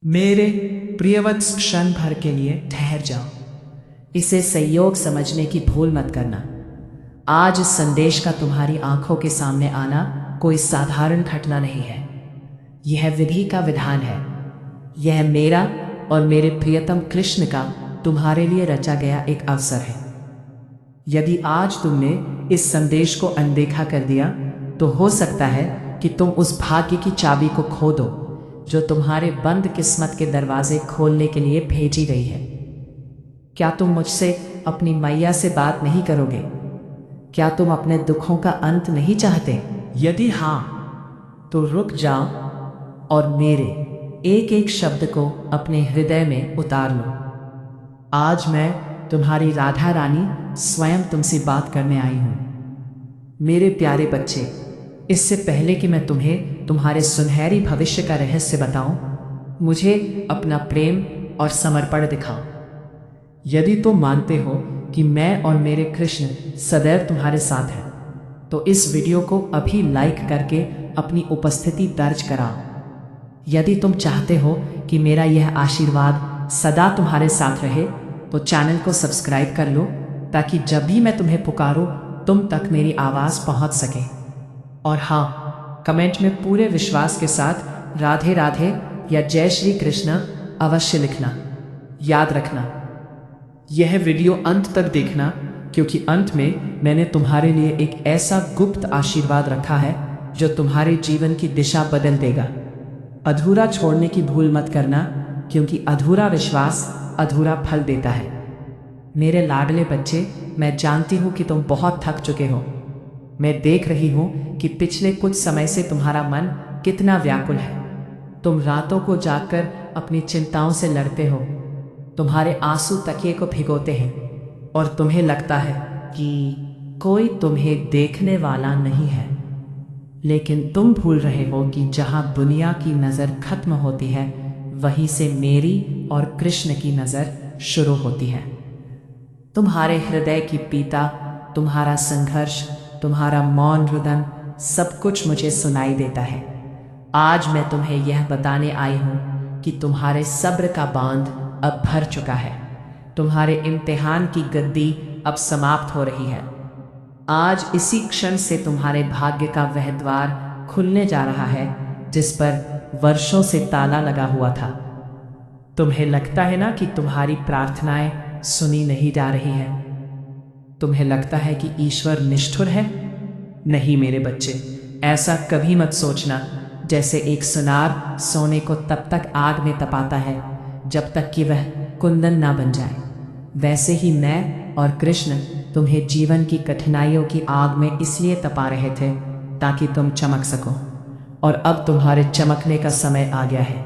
मेरे प्रियवत्स, क्षण भर के लिए ठहर जाओ। इसे संयोग समझने की भूल मत करना। आज इस संदेश का तुम्हारी आंखों के सामने आना कोई साधारण घटना नहीं है। यह विधि का विधान है। यह मेरा और मेरे प्रियतम कृष्ण का तुम्हारे लिए रचा गया एक अवसर है। यदि आज तुमने इस संदेश को अनदेखा कर दिया तो हो सकता है कि तुम उस भाग्य की चाबी को खो दो जो तुम्हारे बंद किस्मत के दरवाजे खोलने के लिए भेजी गई है। क्या तुम मुझसे अपनी मैया से बात नहीं करोगे? क्या तुम अपने दुखों का अंत नहीं चाहते? यदि हाँ, तो रुक जाओ और मेरे एक एक शब्द को अपने हृदय में उतार लो। आज मैं तुम्हारी राधा रानी स्वयं तुमसे बात करने आई हूं। मेरे प्यारे बच्चे, इससे पहले कि मैं तुम्हें तुम्हारे सुनहरी भविष्य का रहस्य बताऊं, मुझे अपना प्रेम और समर्पण दिखाओ। यदि तुम मानते हो कि मैं और मेरे कृष्ण सदैव तुम्हारे साथ हैं, तो इस वीडियो को अभी लाइक करके अपनी उपस्थिति दर्ज कराओ। यदि तुम चाहते हो कि मेरा यह आशीर्वाद सदा तुम्हारे साथ रहे, तो चैनल को सब्सक्राइब कर लो ताकि जब भी मैं तुम्हें पुकारूं, तुम तक मेरी आवाज़ पहुंच सके। और हाँ, कमेंट में पूरे विश्वास के साथ राधे राधे या जय श्री कृष्ण अवश्य लिखना। याद रखना, यह वीडियो अंत तक देखना, क्योंकि अंत में मैंने तुम्हारे लिए एक ऐसा गुप्त आशीर्वाद रखा है जो तुम्हारे जीवन की दिशा बदल देगा। अधूरा छोड़ने की भूल मत करना, क्योंकि अधूरा विश्वास अधूरा फल देता है। मेरे लाडले बच्चे, मैं जानती हूँ कि तुम बहुत थक चुके हो। मैं देख रही हूँ कि पिछले कुछ समय से तुम्हारा मन कितना व्याकुल है। तुम रातों को जागकर अपनी चिंताओं से लड़ते हो। तुम्हारे आंसू तकिए को भिगोते हैं और तुम्हें लगता है कि कोई तुम्हें देखने वाला नहीं है। लेकिन तुम भूल रहे हो कि जहाँ दुनिया की नज़र खत्म होती है, वहीं से मेरी और कृष्ण की नज़र शुरू होती है। तुम्हारे हृदय की पीड़ा, तुम्हारा संघर्ष, तुम्हारा मौन रुदन, सब कुछ मुझे सुनाई देता है। आज मैं तुम्हें यह बताने आई हूँ कि तुम्हारे सब्र का बांध अब भर चुका है। तुम्हारे इम्तिहान की गद्दी अब समाप्त हो रही है। आज इसी क्षण से तुम्हारे भाग्य का वह द्वार खुलने जा रहा है जिस पर वर्षों से ताला लगा हुआ था। तुम्हें लगता है ना कि तुम्हारी प्रार्थनाएं सुनी नहीं जा रही है। तुम्हें लगता है कि ईश्वर निष्ठुर है। नहीं मेरे बच्चे, ऐसा कभी मत सोचना। जैसे एक सुनार सोने को तब तक आग में तपाता है जब तक कि वह कुंदन ना बन जाए, वैसे ही मैं और कृष्ण तुम्हें जीवन की कठिनाइयों की आग में इसलिए तपा रहे थे ताकि तुम चमक सको। और अब तुम्हारे चमकने का समय आ गया है।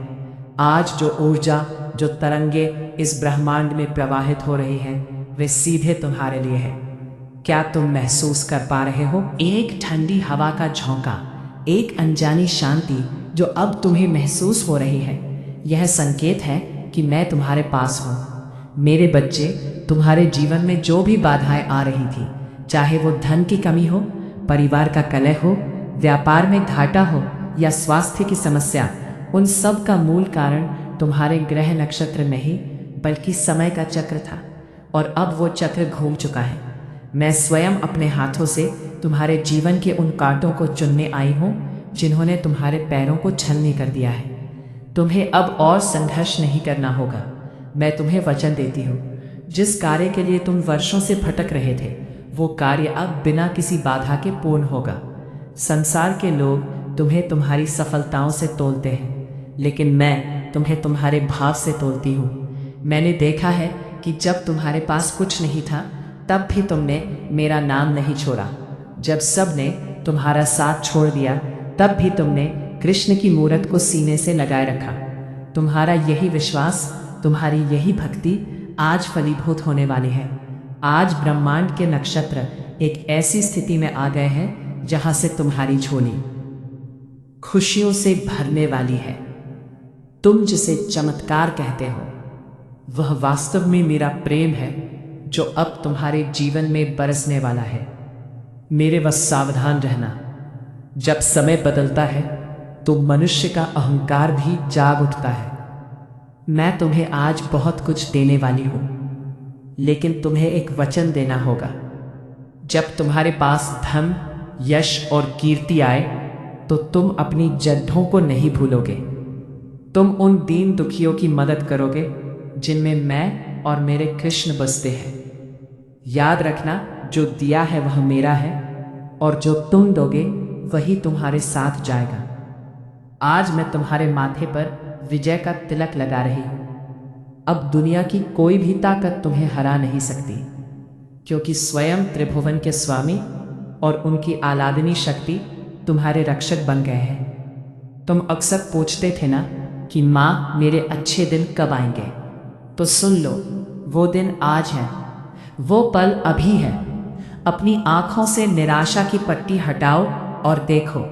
आज जो ऊर्जा, जो तरंगे इस ब्रह्मांड में प्रवाहित हो रही है, वे सीधे तुम्हारे लिए है। क्या तुम महसूस कर पा रहे हो? एक ठंडी हवा का झोंका, एक अनजानी शांति जो अब तुम्हें महसूस हो रही है, यह संकेत है कि मैं तुम्हारे पास हूँ। मेरे बच्चे, तुम्हारे जीवन में जो भी बाधाएं आ रही थी, चाहे वो धन की कमी हो, परिवार का कलह हो, व्यापार में घाटा हो या स्वास्थ्य की समस्या, उन सब का मूल कारण तुम्हारे ग्रह नक्षत्र नहीं बल्कि समय का चक्र था। और अब वो चक्र घूम चुका है। मैं स्वयं अपने हाथों से तुम्हारे जीवन के उन कांटों को चुनने आई हूँ जिन्होंने तुम्हारे पैरों को छलनी कर दिया है। तुम्हें अब और संघर्ष नहीं करना होगा। मैं तुम्हें वचन देती हूँ, जिस कार्य के लिए तुम वर्षों से भटक रहे थे, वो कार्य अब बिना किसी बाधा के पूर्ण होगा। संसार के लोग तुम्हें तुम्हारी सफलताओं से तोलते हैं, लेकिन मैं तुम्हें तुम्हारे भाव से तोलती हूँ। मैंने देखा है कि जब तुम्हारे पास कुछ नहीं था, तब भी तुमने मेरा नाम नहीं छोड़ा। जब सब ने तुम्हारा साथ छोड़ दिया, तब भी तुमने कृष्ण की मूरत को सीने से लगाए रखा। तुम्हारा यही विश्वास, तुम्हारी यही भक्ति आज फलीभूत होने वाली है। आज ब्रह्मांड के नक्षत्र एक ऐसी स्थिति में आ गए हैं जहां से तुम्हारी झोली खुशियों से भरने वाली है। तुम जिसे चमत्कार कहते हो, वह वास्तव में मेरा प्रेम है जो अब तुम्हारे जीवन में बरसने वाला है। मेरे बस सावधान रहना। जब समय बदलता है तो मनुष्य का अहंकार भी जाग उठता है। मैं तुम्हें आज बहुत कुछ देने वाली हूं, लेकिन तुम्हें एक वचन देना होगा। जब तुम्हारे पास धन, यश और कीर्ति आए तो तुम अपनी जद्दों को नहीं भूलोगे। तुम उन दीन दुखियों की मदद करोगे जिनमें मैं और मेरे कृष्ण बसते हैं। याद रखना, जो दिया है वह मेरा है और जो तुम दोगे वही तुम्हारे साथ जाएगा। आज मैं तुम्हारे माथे पर विजय का तिलक लगा रही हूं। अब दुनिया की कोई भी ताकत तुम्हें हरा नहीं सकती, क्योंकि स्वयं त्रिभुवन के स्वामी और उनकी आलादनी शक्ति तुम्हारे रक्षक बन गए हैं। तुम अक्सर पूछते थे ना कि माँ मेरे अच्छे दिन कब आएंगे, तो सुन लो, वो दिन आज है, वो पल अभी है। अपनी आंखों से निराशा की पट्टी हटाओ और देखो,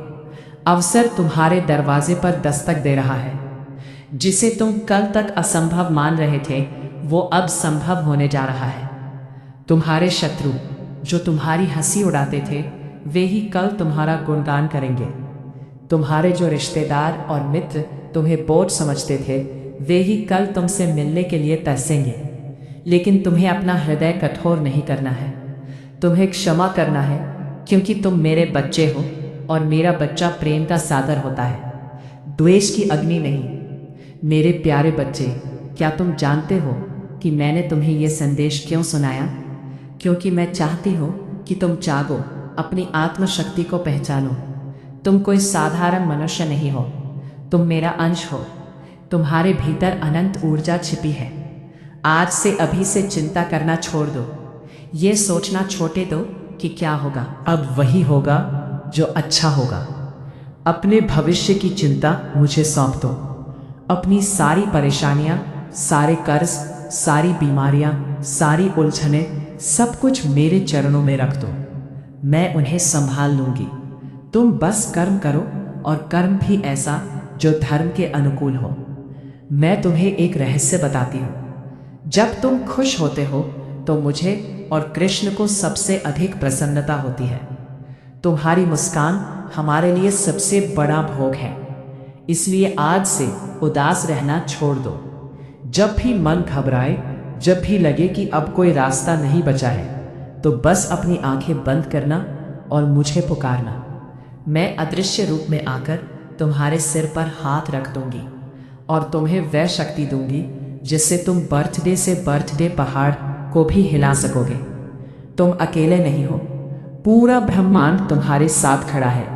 अवसर तुम्हारे दरवाजे पर दस्तक दे रहा है। जिसे तुम कल तक असंभव मान रहे थे वो अब संभव होने जा रहा है। तुम्हारे शत्रु जो तुम्हारी हंसी उड़ाते थे वे ही कल तुम्हारा गुणगान करेंगे। तुम्हारे जो रिश्तेदार और मित्र तुम्हें बोझ समझते थे वे ही कल तुमसे मिलने के लिए तरसेंगे। लेकिन तुम्हें अपना हृदय कठोर नहीं करना है, तुम्हें क्षमा करना है, क्योंकि तुम मेरे बच्चे हो और मेरा बच्चा प्रेम का सागर होता है, द्वेष की अग्नि नहीं। मेरे प्यारे बच्चे, क्या तुम जानते हो कि मैंने तुम्हें यह संदेश क्यों सुनाया? क्योंकि मैं चाहती हूँ कि तुम जागो, अपनी आत्मशक्ति को पहचानो। तुम कोई साधारण मनुष्य नहीं हो, तुम मेरा अंश हो। तुम्हारे भीतर अनंत ऊर्जा छिपी है। आज से अभी से चिंता करना छोड़ दो, ये सोचना छोड़े दो कि क्या होगा। अब वही होगा जो अच्छा होगा। अपने भविष्य की चिंता मुझे सौंप दो। अपनी सारी परेशानियां, सारे कर्ज, सारी बीमारियां, सारी उलझने, सब कुछ मेरे चरणों में रख दो। मैं उन्हें संभाल लूंगी। तुम बस कर्म करो, और कर्म भी ऐसा जो धर्म के अनुकूल हो। मैं तुम्हें एक रहस्य बताती हूँ। जब तुम खुश होते हो तो मुझे और कृष्ण को सबसे अधिक प्रसन्नता होती है। तुम्हारी मुस्कान हमारे लिए सबसे बड़ा भोग है। इसलिए आज से उदास रहना छोड़ दो। जब भी मन घबराए, जब भी लगे कि अब कोई रास्ता नहीं बचा है, तो बस अपनी आंखें बंद करना और मुझे पुकारना। मैं अदृश्य रूप में आकर तुम्हारे सिर पर हाथ रख दूंगी और तुम्हें वह शक्ति दूंगी जिससे तुम बर्थडे से बर्थडे पहाड़ को भी हिला सकोगे। तुम अकेले नहीं हो, पूरा ब्रह्मांड तुम्हारे साथ खड़ा है।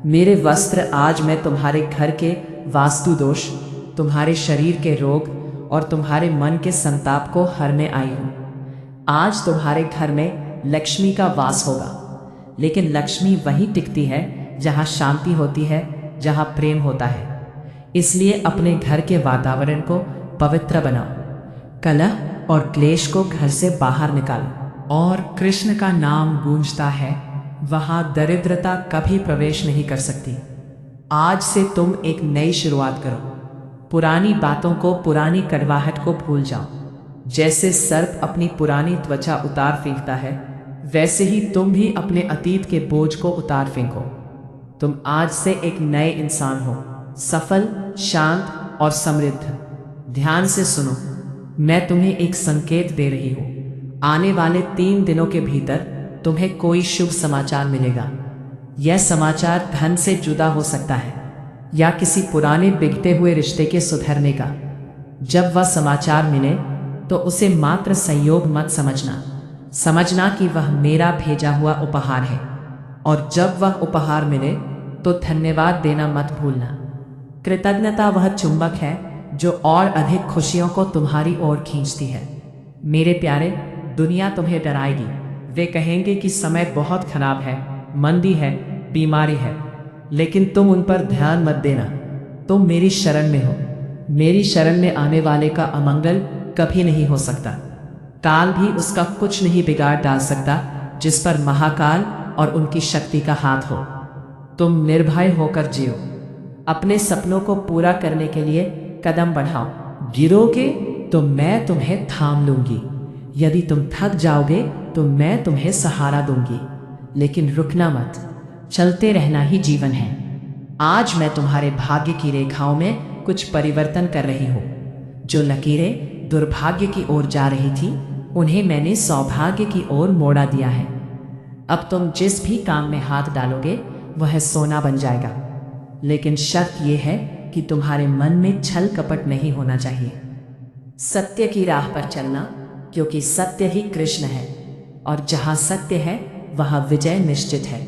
मेरे वस्त्र आज मैं तुम्हारे घर के वास्तु दोष, तुम्हारे शरीर के रोग और तुम्हारे मन के संताप को हरने आई हूँ। आज तुम्हारे घर में लक्ष्मी का वास होगा, लेकिन लक्ष्मी वहीं टिकती है जहाँ शांति होती है, जहाँ प्रेम होता है। इसलिए अपने घर के वातावरण को पवित्र बनाओ। कलह और क्लेश को घर से बाहर निकालो। और कृष्ण का नाम गूंजता है, वहां दरिद्रता कभी प्रवेश नहीं कर सकती। आज से तुम एक नई शुरुआत करो। पुरानी बातों को, पुरानी कड़वाहट को भूल जाओ। जैसे सर्प अपनी पुरानी त्वचा उतार फेंकता है, वैसे ही तुम भी अपने अतीत के बोझ को उतार फेंको। तुम आज से एक नए इंसान हो, सफल, शांत और समृद्ध। ध्यान से सुनो, मैं तुम्हें एक संकेत दे रही हूँ। आने वाले 3 दिनों के भीतर तुम्हें कोई शुभ समाचार मिलेगा। यह समाचार धन से जुदा हो सकता है या किसी पुराने बिगड़े हुए रिश्ते के सुधरने का। जब वह समाचार मिले तो उसे मात्र संयोग मत समझना। समझना कि वह मेरा भेजा हुआ उपहार है। और जब वह उपहार मिले तो धन्यवाद देना मत भूलना। कृतज्ञता वह चुंबक है जो और अधिक खुशियों को तुम्हारी ओर खींचती है। मेरे प्यारे, दुनिया तुम्हें डराएगी। वे कहेंगे कि समय बहुत खराब है, मंदी है, बीमारी है, लेकिन तुम उन पर ध्यान मत देना। तुम मेरी शरण में हो। मेरी शरण में आने वाले का अमंगल कभी नहीं हो सकता। काल भी उसका कुछ नहीं बिगाड़ डाल सकता, जिस पर महाकाल और उनकी शक्ति का हाथ हो। तुम निर्भय होकर जियो। अपने सपनों को पूरा करने के लिए कदम बढ़ाओ। गिरोगे तो मैं तुम्हें थाम लूंगी। यदि तुम थक जाओगे तो मैं तुम्हें सहारा दूंगी। लेकिन रुकना मत, चलते रहना ही जीवन है। आज मैं तुम्हारे भाग्य की रेखाओं में कुछ परिवर्तन कर रही हूँ। जो लकीरें दुर्भाग्य की ओर जा रही थी उन्हें मैंने सौभाग्य की ओर मोड़ा दिया है। अब तुम जिस भी काम में हाथ डालोगे वह सोना बन जाएगा, लेकिन शर्त यह है कि तुम्हारे मन में छल कपट नहीं होना चाहिए। सत्य की राह पर चलना, क्योंकि सत्य ही कृष्ण है, और जहाँ सत्य है वहाँ विजय निश्चित है।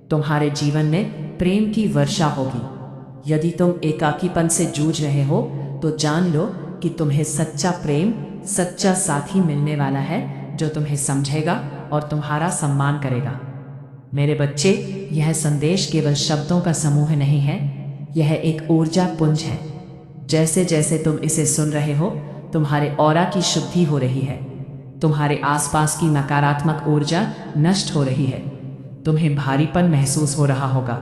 तुम्हारे जीवन में प्रेम की वर्षा होगी। यदि तुम एकाकीपन से जूझ रहे हो तो जान लो कि तुम्हें सच्चा प्रेम, सच्चा साथी मिलने वाला है जो तुम्हें समझेगा और तुम्हारा सम्मान करेगा। मेरे बच्चे, यह संदेश केवल शब्दों का समूह नहीं है, यह एक ऊर्जा पुंज है। जैसे जैसे तुम इसे सुन रहे हो तुम्हारे ऑरा की शुद्धि हो रही है, तुम्हारे आसपास की नकारात्मक ऊर्जा नष्ट हो रही है। तुम्हें भारीपन महसूस हो रहा होगा,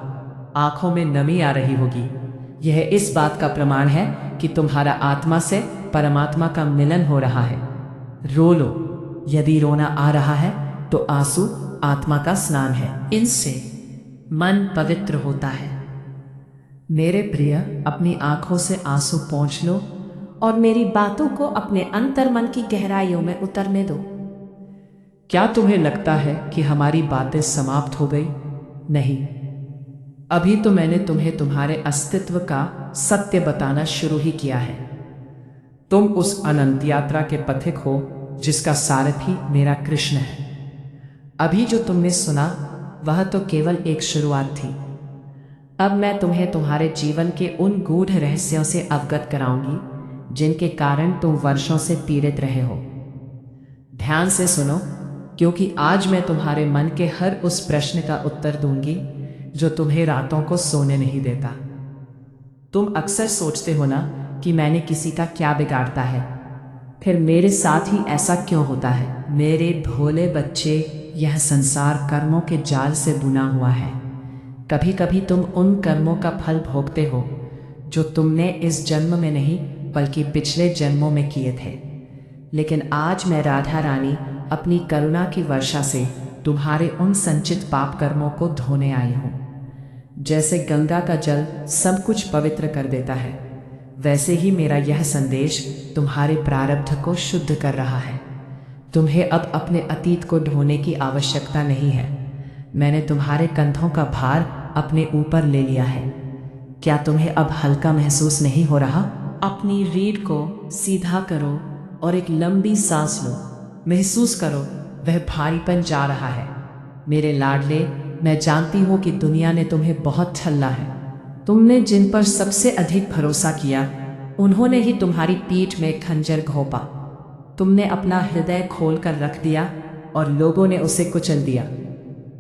आंखों में नमी आ रही होगी। यह इस बात का प्रमाण है कि तुम्हारा आत्मा से परमात्मा का मिलन हो रहा है। रो लो, यदि रोना आ रहा है तो आंसू आत्मा का स्नान है, इनसे मन पवित्र होता है। मेरे प्रिय, अपनी आंखों से आंसू पोंछ लो और मेरी बातों को अपने अंतर्मन की गहराइयों में उतरने दो। क्या तुम्हें लगता है कि हमारी बातें समाप्त हो गई? नहीं, अभी तो मैंने तुम्हें तुम्हारे अस्तित्व का सत्य बताना शुरू ही किया है। तुम उस अनंत यात्रा के पथिक हो जिसका सारथी मेरा कृष्ण है। अभी जो तुमने सुना वह तो केवल एक शुरुआत थी। अब मैं तुम्हें तुम्हारे जीवन के उन गूढ़ रहस्यों से अवगत कराऊंगी जिनके कारण तुम वर्षों से पीड़ित रहे हो। ध्यान से सुनो, क्योंकि आज मैं तुम्हारे मन के हर उस प्रश्न का उत्तर दूंगी जो तुम्हें रातों को सोने नहीं देता। तुम अक्सर सोचते हो ना कि मैंने किसी का क्या बिगाड़ता है, फिर मेरे साथ ही ऐसा क्यों होता है? मेरे भोले बच्चे, यह संसार कर्मों के जाल से बुना हुआ है। कभी कभी तुम उन कर्मों का फल भोगते हो जो तुमने इस जन्म में नहीं बल्कि पिछले जन्मों में किए थे। लेकिन आज मैं राधा रानी अपनी करुणा की वर्षा से तुम्हारे उन संचित पाप कर्मों को धोने आई हूँ। जैसे गंगा का जल सब कुछ पवित्र कर देता है, वैसे ही मेरा यह संदेश तुम्हारे प्रारब्ध को शुद्ध कर रहा है। तुम्हें अब अपने अतीत को ढोने की आवश्यकता नहीं है। मैंने तुम्हारे कंधों का भार अपने ऊपर ले लिया है। क्या तुम्हें अब हल्का महसूस नहीं हो रहा? अपनी रीढ़ को सीधा करो और एक लंबी सांस लो। महसूस करो वह भारीपन जा रहा है। मेरे लाडले, मैं जानती हूँ कि दुनिया ने तुम्हें बहुत छल्ला है। तुमने जिन पर सबसे अधिक भरोसा किया उन्होंने ही तुम्हारी पीठ में खंजर घोंपा। तुमने अपना हृदय खोल कर रख दिया और लोगों ने उसे कुचल दिया।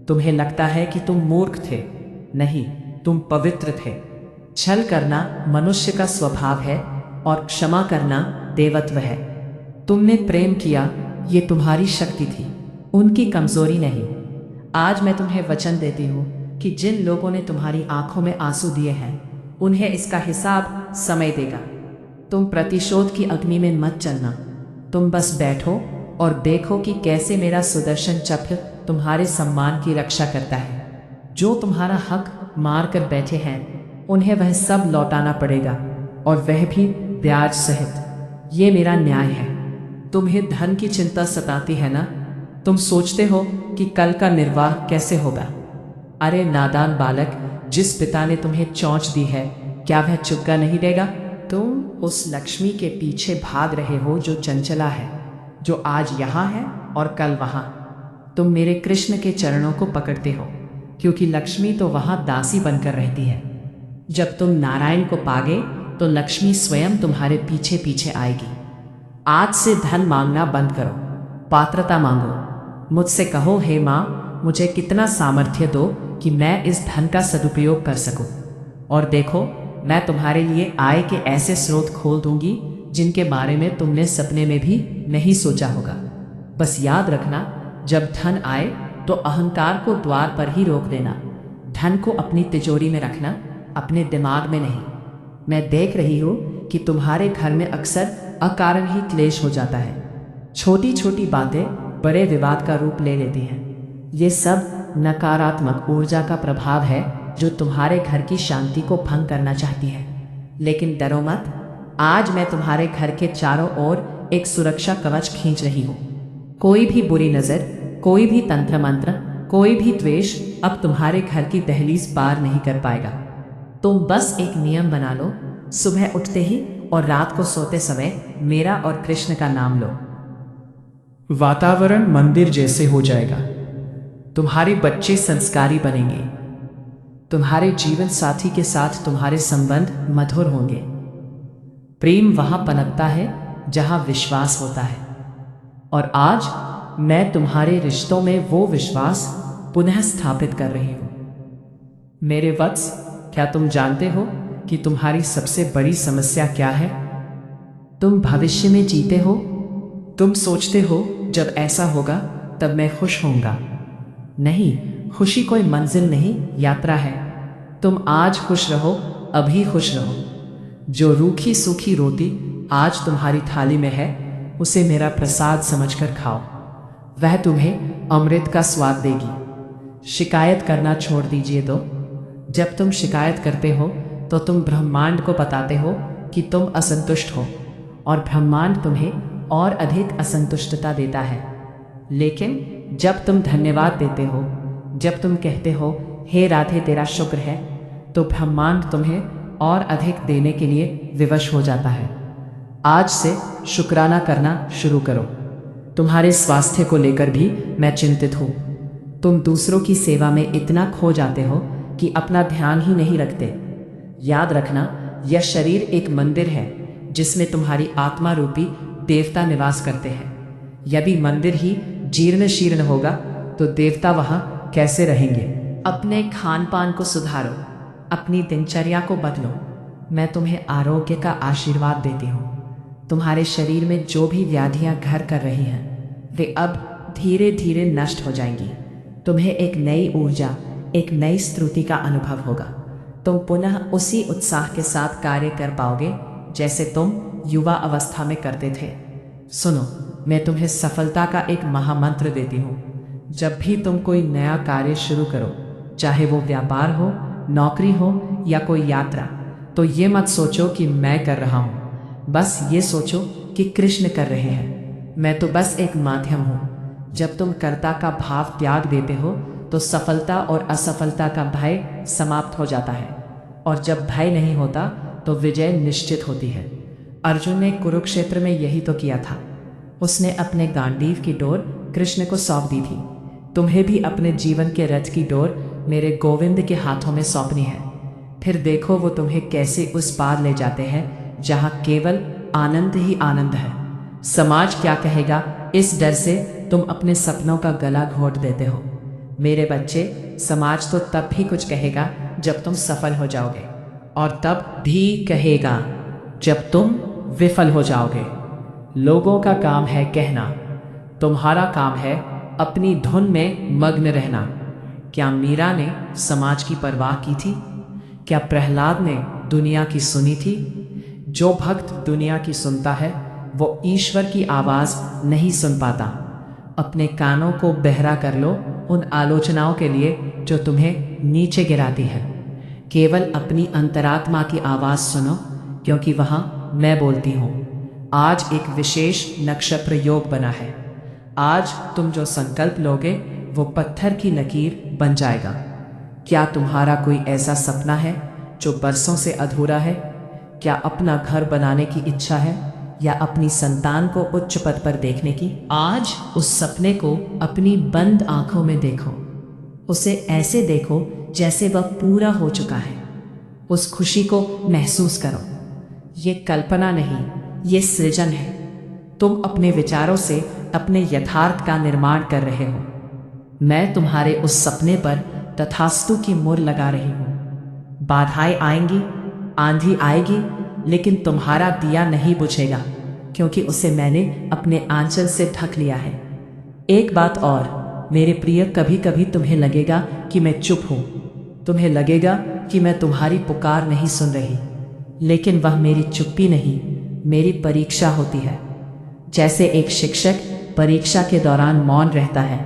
तुम्हें लगता है कि तुम मूर्ख थे, नहीं, तुम पवित्र थे। छल करना मनुष्य का स्वभाव है और क्षमा करना देवत्व है। तुमने प्रेम किया, ये तुम्हारी शक्ति थी, उनकी कमजोरी नहीं। आज मैं तुम्हें वचन देती हूँ कि जिन लोगों ने तुम्हारी आंखों में आंसू दिए हैं उन्हें इसका हिसाब समय देगा। तुम प्रतिशोध की अग्नि में मत चलना। तुम बस बैठो और देखो कि कैसे मेरा सुदर्शन चक्र तुम्हारे सम्मान की रक्षा करता है। जो तुम्हारा हक मार कर बैठे हैं उन्हें वह सब लौटाना पड़ेगा, और वह भी ब्याज सहित। ये मेरा न्याय है। तुम्हें धन की चिंता सताती है ना? तुम सोचते हो कि कल का निर्वाह कैसे होगा। अरे नादान बालक, जिस पिता ने तुम्हें चोंच दी है क्या वह चुपका नहीं देगा? तुम उस लक्ष्मी के पीछे भाग रहे हो जो चंचला है, जो आज यहाँ है और कल वहाँ। तुम मेरे कृष्ण के चरणों को पकड़ते हो, क्योंकि लक्ष्मी तो वहाँ दासी बनकर रहती है। जब तुम नारायण को पागे तो लक्ष्मी स्वयं तुम्हारे पीछे पीछे आएगी। आज से धन मांगना बंद करो, पात्रता मांगो। मुझसे कहो, हे माँ, मुझे कितना सामर्थ्य दो कि मैं इस धन का सदुपयोग कर सकूं। और देखो, मैं तुम्हारे लिए आय के ऐसे स्रोत खोल दूंगी जिनके बारे में तुमने सपने में भी नहीं सोचा होगा। बस याद रखना, जब धन आए तो अहंकार को द्वार पर ही रोक देना। धन को अपनी तिजोरी में रखना, अपने दिमाग में नहीं। मैं देख रही हूँ कि तुम्हारे घर में अक्सर अकारण ही क्लेश हो जाता है। छोटी छोटी बातें बड़े विवाद का रूप ले लेती हैं। ये सब नकारात्मक ऊर्जा का प्रभाव है जो तुम्हारे घर की शांति को भंग करना चाहती है। लेकिन डरो मत, आज मैं तुम्हारे घर के चारों ओर एक सुरक्षा कवच खींच रही हूँ। कोई भी बुरी नजर, कोई भी तंत्र मंत्र, कोई भी द्वेष अब तुम्हारे घर की दहलीज पार नहीं कर पाएगा। तुम बस एक नियम बना लो, सुबह उठते ही और रात को सोते समय मेरा और कृष्ण का नाम लो। वातावरण मंदिर जैसे हो जाएगा। तुम्हारे बच्चे संस्कारी बनेंगे। तुम्हारे जीवन साथी के साथ तुम्हारे संबंध मधुर होंगे। प्रेम वहां पनपता है जहां विश्वास होता है। और आज मैं तुम्हारे रिश्तों में वो विश्वास पुनः स्थापित कर रही हूं। मेरे वत्स, क्या तुम जानते हो कि तुम्हारी सबसे बड़ी समस्या क्या है? तुम भविष्य में जीते हो। तुम सोचते हो जब ऐसा होगा तब मैं खुश होऊंगा। नहीं, खुशी कोई मंजिल नहीं, यात्रा है। तुम आज खुश रहो, अभी खुश रहो। जो रूखी सूखी रोटी आज तुम्हारी थाली में है, उसे मेरा प्रसाद समझकर खाओ। वह तुम्हें अमृत का स्वाद देगी। शिकायत करना छोड़ दीजिए तो। जब तुम शिकायत करते हो तो तुम ब्रह्मांड को बताते हो कि तुम असंतुष्ट हो, और ब्रह्मांड तुम्हें और अधिक असंतुष्टता देता है। लेकिन जब तुम धन्यवाद देते हो, जब तुम कहते हो हे राधे तेरा शुक्र है, तो ब्रह्मांड तुम्हें और अधिक देने के लिए विवश हो जाता है। आज से शुक्राना करना शुरू करो। तुम्हारे स्वास्थ्य को लेकर भी मैं चिंतित हूँ। तुम दूसरों की सेवा में इतना खो जाते हो कि अपना ध्यान ही नहीं रखते। याद रखना, यह शरीर एक मंदिर है जिसमें तुम्हारी आत्मा रूपी देवता निवास करते हैं। यदि मंदिर ही जीर्ण शीर्ण होगा तो देवता वहां कैसे रहेंगे? अपने खान पान को सुधारो, अपनी दिनचर्या को बदलो। मैं तुम्हें आरोग्य का आशीर्वाद देती हूँ। तुम्हारे शरीर में जो भी व्याधियां घर कर रही हैं, वे अब धीरे धीरे नष्ट हो जाएंगी। तुम्हें एक नई ऊर्जा, एक नई स्तुति का अनुभव होगा। तुम पुनः उसी उत्साह के साथ कार्य कर पाओगे जैसे तुम युवा अवस्था में करते थे। सुनो, मैं तुम्हें सफलता का एक महामंत्र देती हूँ। जब भी तुम कोई नया कार्य शुरू करो, चाहे वो व्यापार हो, नौकरी हो या कोई यात्रा, तो ये मत सोचो कि मैं कर रहा हूँ। बस ये सोचो कि कृष्ण कर रहे हैं। मैं तो बस एक माध्यम हूँ। जब तुम कर्ता का भाव त्याग देते हो तो सफलता और असफलता का भय समाप्त हो जाता है, और जब भय नहीं होता तो विजय निश्चित होती है। अर्जुन ने कुरुक्षेत्र में यही तो किया था। उसने अपने गांडीव की डोर कृष्ण को सौंप दी थी। तुम्हें भी अपने जीवन के रथ की डोर मेरे गोविंद के हाथों में सौंपनी है। फिर देखो वो तुम्हें कैसे उस पार ले जाते हैं जहां केवल आनंद ही आनंद है। समाज क्या कहेगा, इस डर से तुम अपने सपनों का गला घोट देते हो। मेरे बच्चे, समाज तो तब भी कुछ कहेगा जब तुम सफल हो जाओगे, और तब भी कहेगा जब तुम विफल हो जाओगे। लोगों का काम है कहना, तुम्हारा काम है अपनी धुन में मग्न रहना। क्या मीरा ने समाज की परवाह की थी? क्या प्रहलाद ने दुनिया की सुनी थी? जो भक्त दुनिया की सुनता है वो ईश्वर की आवाज नहीं सुन पाता। अपने कानों को बहरा कर लो उन आलोचनाओं के लिए जो तुम्हें नीचे गिराती है। केवल अपनी अंतरात्मा की आवाज सुनो, क्योंकि वहां मैं बोलती हूँ। आज एक विशेष नक्षत्र योग बना है। आज तुम जो संकल्प लोगे वो पत्थर की लकीर बन जाएगा। क्या तुम्हारा कोई ऐसा सपना है जो बरसों से अधूरा है? क्या अपना घर बनाने की इच्छा है, या अपनी संतान को उच्च पद पर देखने की? आज उस सपने को अपनी बंद आंखों में देखो। उसे ऐसे देखो जैसे वह पूरा हो चुका है। उस खुशी को महसूस करो। ये कल्पना नहीं, ये सृजन है। तुम अपने विचारों से अपने यथार्थ का निर्माण कर रहे हो। मैं तुम्हारे उस सपने पर तथास्तु की मुहर लगा रही हूँ। बाधाएं आएंगी, आंधी आएगी, लेकिन तुम्हारा दिया नहीं बुझेगा, क्योंकि उसे मैंने अपने आंचल से ढक लिया है। एक बात और मेरे प्रिय, कभी कभी तुम्हें लगेगा कि मैं चुप हूँ। तुम्हें लगेगा कि मैं तुम्हारी पुकार नहीं सुन रही, लेकिन वह मेरी चुप्पी नहीं, मेरी परीक्षा होती है। जैसे एक शिक्षक परीक्षा के दौरान मौन रहता है,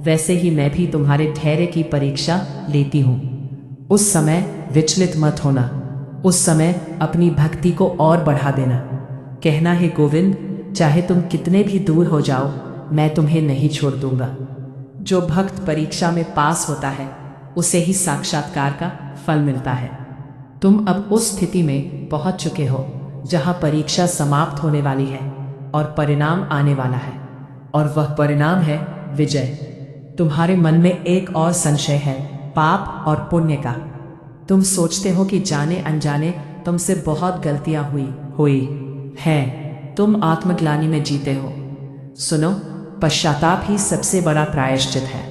वैसे ही मैं भी तुम्हारे धैर्य की परीक्षा लेती हूँ। उस समय विचलित मत होना। उस समय अपनी भक्ति को और बढ़ा देना। कहना है गोविंद, चाहे तुम कितने भी दूर हो जाओ, मैं तुम्हें नहीं छोड़ दूंगा। जो भक्त परीक्षा में पास होता है उसे ही साक्षात्कार का फल मिलता है। तुम अब उस स्थिति में पहुंच चुके हो जहां परीक्षा समाप्त होने वाली है और परिणाम आने वाला है, और वह परिणाम है विजय। तुम्हारे मन में एक और संशय है, पाप और पुण्य का। तुम सोचते हो कि जाने अनजाने तुमसे बहुत गलतियां हुई हैं। तुम आत्मग्लानि में जीते हो। सुनो, पश्चाताप ही सबसे बड़ा प्रायश्चित है।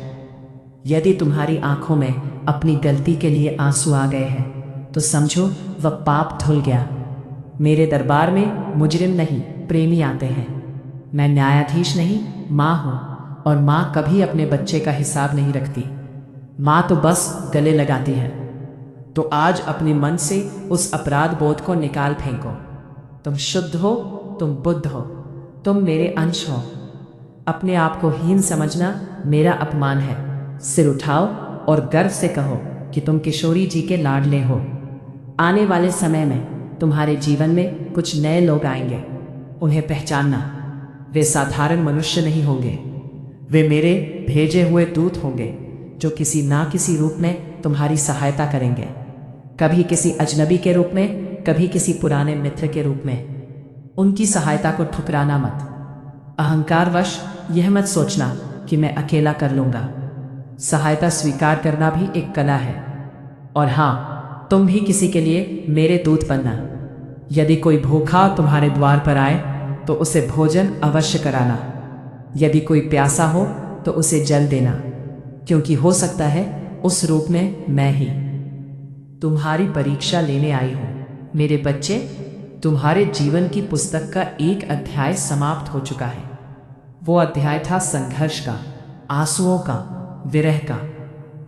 यदि तुम्हारी आंखों में अपनी गलती के लिए आंसू आ गए हैं तो समझो वह पाप धुल गया। मेरे दरबार में मुजरिम नहीं, प्रेमी आते हैं। मैं न्यायाधीश नहीं, माँ हूँ, और माँ कभी अपने बच्चे का हिसाब नहीं रखती। माँ तो बस गले लगाती है। तो आज अपने मन से उस अपराध बोध को निकाल फेंको। तुम शुद्ध हो, तुम बुद्ध हो, तुम मेरे अंश हो। अपने आप को हीन समझना मेरा अपमान है। सिर उठाओ और गर्व से कहो कि तुम किशोरी जी के लाडले हो। आने वाले समय में तुम्हारे जीवन में कुछ नए लोग आएंगे। उन्हें पहचानना। वे साधारण मनुष्य नहीं होंगे। वे मेरे भेजे हुए दूत होंगे जो किसी ना किसी रूप में तुम्हारी सहायता करेंगे। कभी किसी अजनबी के रूप में, कभी किसी पुराने मित्र के रूप में। उनकी सहायता को ठुकराना मत। अहंकारवश यह मत सोचना कि मैं अकेला कर लूंगा। सहायता स्वीकार करना भी एक कला है। और हाँ, तुम भी किसी के लिए मेरे दूत बनना। यदि कोई भूखा तुम्हारे द्वार पर आए तो उसे भोजन अवश्य कराना। यदि कोई प्यासा हो तो उसे जल देना, क्योंकि हो सकता है उस रूप में मैं ही तुम्हारी परीक्षा लेने आई हूं। मेरे बच्चे, तुम्हारे जीवन की पुस्तक का एक अध्याय समाप्त हो चुका है। वो अध्याय था संघर्ष का, आंसुओं का, विरह का।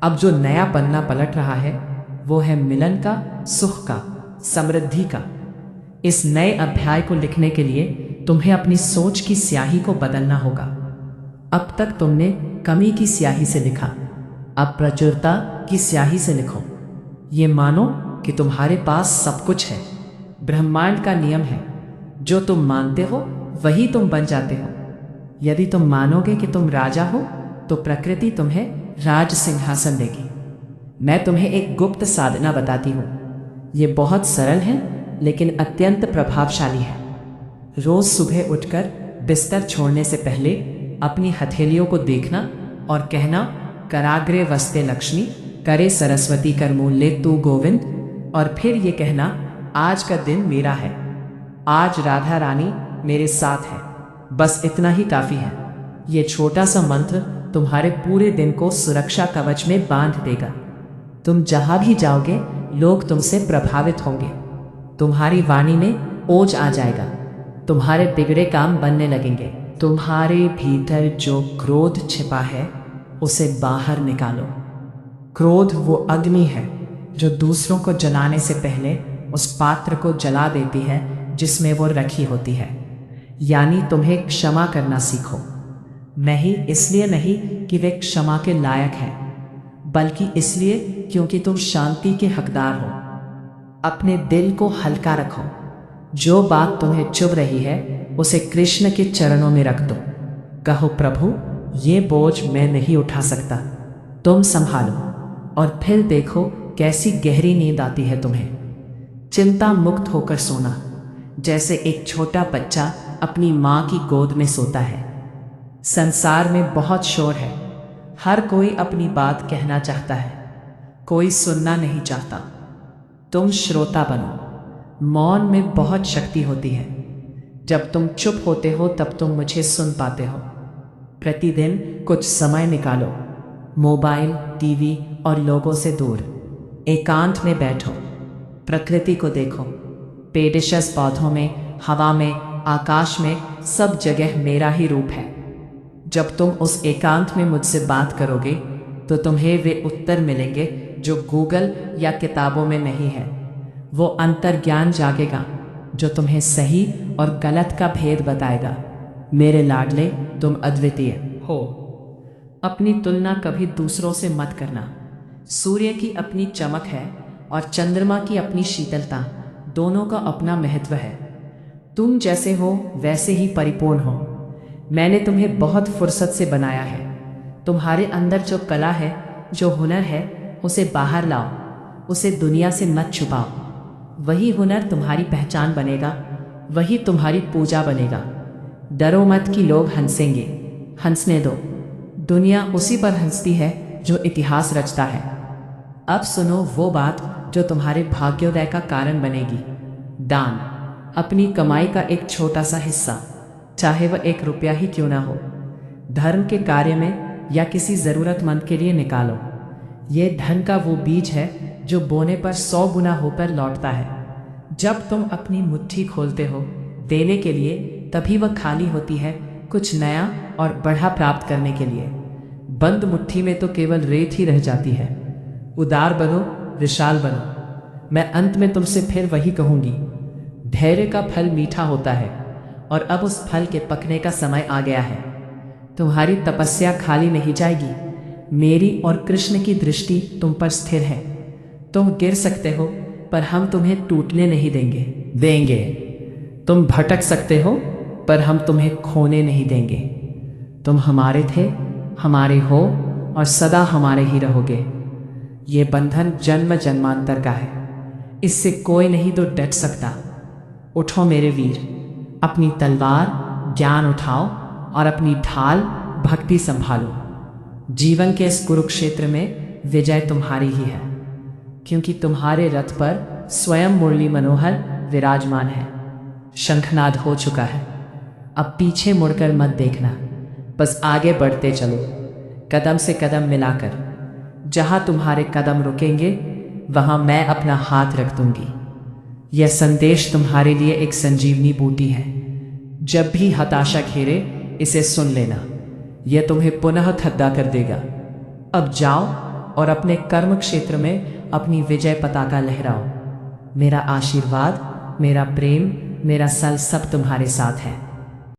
अब जो नया पन्ना पलट रहा है वो है मिलन का, सुख का, समृद्धि का। इस नए अध्याय को लिखने के लिए तुम्हें अपनी सोच की स्याही को बदलना होगा। अब तक तुमने कमी की स्याही से लिखा, अब प्रचुरता की स्याही से लिखो। ये मानो कि तुम्हारे पास सब कुछ है। ब्रह्मांड का नियम है, जो तुम मानते हो वही तुम बन जाते हो। यदि तुम मानोगे कि तुम राजा हो तो प्रकृति तुम्हें राज सिंहासन देगी। मैं तुम्हें एक गुप्त साधना बताती हूँ। ये बहुत सरल है लेकिन अत्यंत प्रभावशाली है। रोज सुबह उठकर बिस्तर छोड़ने से पहले अपनी हथेलियों को देखना और कहना, कराग्रे वस्ते लक्ष्मी, करे सरस्वती कर मूल्य तू गोविंद। और फिर ये कहना, आज का दिन मेरा है, आज राधा रानी मेरे साथ है। बस इतना ही काफी है। ये छोटा सा मंत्र तुम्हारे पूरे दिन को सुरक्षा कवच में बांध देगा। तुम जहां भी जाओगे लोग तुमसे प्रभावित होंगे। तुम्हारी वाणी में ओज आ जाएगा। तुम्हारे बिगड़े काम बनने लगेंगे। तुम्हारे भीतर जो क्रोध छिपा है उसे बाहर निकालो। क्रोध वो अग्नि है जो दूसरों को जलाने से पहले उस पात्र को जला देती है जिसमें वो रखी होती है। यानी तुम्हें क्षमा करना सीखो। नहीं इसलिए नहीं कि वे क्षमा के लायक हैं, बल्कि इसलिए क्योंकि तुम शांति के हकदार हो। अपने दिल को हल्का रखो। जो बात तुम्हें चुभ रही है उसे कृष्ण के चरणों में रख दो। कहो, प्रभु ये बोझ मैं नहीं उठा सकता, तुम संभालो। और फिर देखो कैसी गहरी नींद आती है तुम्हें। चिंता मुक्त होकर सोना, जैसे एक छोटा बच्चा अपनी माँ की गोद में सोता है। संसार में बहुत शोर है। हर कोई अपनी बात कहना चाहता है, कोई सुनना नहीं चाहता। तुम श्रोता बनो। मौन में बहुत शक्ति होती है। जब तुम चुप होते हो तब तुम मुझे सुन पाते हो। प्रतिदिन कुछ समय निकालो, मोबाइल, टीवी और लोगों से दूर एकांत में बैठो। प्रकृति को देखो। पेडिशस पौधों में, हवा में, आकाश में, सब जगह मेरा ही रूप है। जब तुम उस एकांत में मुझसे बात करोगे तो तुम्हें वे उत्तर मिलेंगे जो गूगल या किताबों में नहीं है। वो अंतर्ज्ञान जागेगा जो तुम्हें सही और गलत का भेद बताएगा। मेरे लाडले, तुम अद्वितीय हो। अपनी तुलना कभी दूसरों से मत करना। सूर्य की अपनी चमक है, और चंद्रमा की अपनी शीतलता, दोनों का अपना महत्व है। तुम जैसे हो वैसे ही परिपूर्ण हो। मैंने तुम्हें बहुत फुर्सत से बनाया है। तुम्हारे अंदर जो कला है, जो हुनर है, उसे बाहर लाओ, उसे दुनिया से मत छुपाओ। वही हुनर तुम्हारी पहचान बनेगा, वही तुम्हारी पूजा बनेगा। डरो मत कि लोग हंसेंगे, हंसने दो। दुनिया उसी पर हंसती है जो इतिहास रचता है। अब सुनो वो बात जो तुम्हारे भाग्योदय का कारण बनेगी। दान, अपनी कमाई का एक छोटा सा हिस्सा, चाहे वह 1 रुपया ही क्यों ना हो, धर्म के कार्य में या किसी ज़रूरतमंद के लिए निकालो। ये धन का वो बीज है जो बोने पर 100 गुना होकर लौटता है। जब तुम अपनी मुट्ठी खोलते हो देने के लिए, तभी वह खाली होती है कुछ नया और बढ़ा प्राप्त करने के लिए। बंद मुट्ठी में तो केवल रेत ही रह जाती है। उदार बनो, विशाल बनो। मैं अंत में तुमसे फिर वही कहूंगी, धैर्य का फल मीठा होता है और अब उस फल के पकने का समय आ गया है। तुम्हारी तपस्या खाली नहीं जाएगी। मेरी और कृष्ण की दृष्टि तुम पर स्थिर है। तुम गिर सकते हो पर हम तुम्हें टूटने नहीं देंगे। तुम भटक सकते हो पर हम तुम्हें खोने नहीं देंगे। तुम हमारे थे, हमारे हो और सदा हमारे ही रहोगे। ये बंधन जन्म जन्मांतर का है, इससे कोई नहीं तो डट सकता। उठो मेरे वीर, अपनी तलवार ज्ञान उठाओ और अपनी ढाल भक्ति संभालो। जीवन के इस कुरुक्षेत्र में विजय तुम्हारी ही है, क्योंकि तुम्हारे रथ पर स्वयं मुरली मनोहर विराजमान है। शंखनाद हो चुका है, अब पीछे मुड़कर मत देखना, बस आगे बढ़ते चलो, कदम से कदम मिलाकर। जहां तुम्हारे कदम रुकेंगे वहां मैं अपना हाथ रख दूंगी। यह संदेश तुम्हारे लिए एक संजीवनी बूटी है। जब भी हताशा घेरे इसे सुन लेना, यह तुम्हें पुनः ठंडा कर देगा। अब जाओ और अपने कर्म क्षेत्र में अपनी विजय पताका लहराओ। मेरा आशीर्वाद, मेरा प्रेम, मेरा सल सब तुम्हारे साथ है।